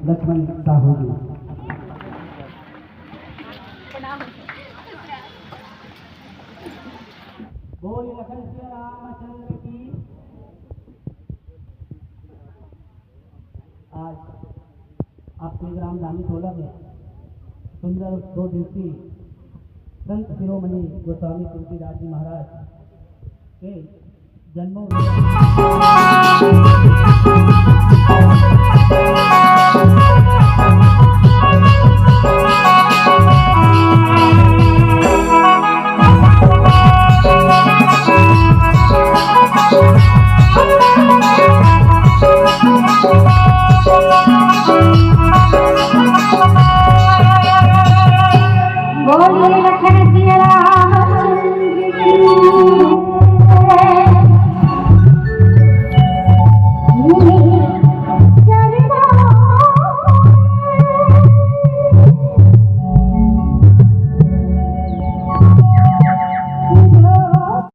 लक्ष्मण साहू जी। बोल लखन श्री रामचंद्र की। आज आपके ग्राम धामी टोला में सुंदर 2 दिवसीय संत शिरोमणि गोस्वामी तुलसीदास जी महाराज के जन्मोत्सव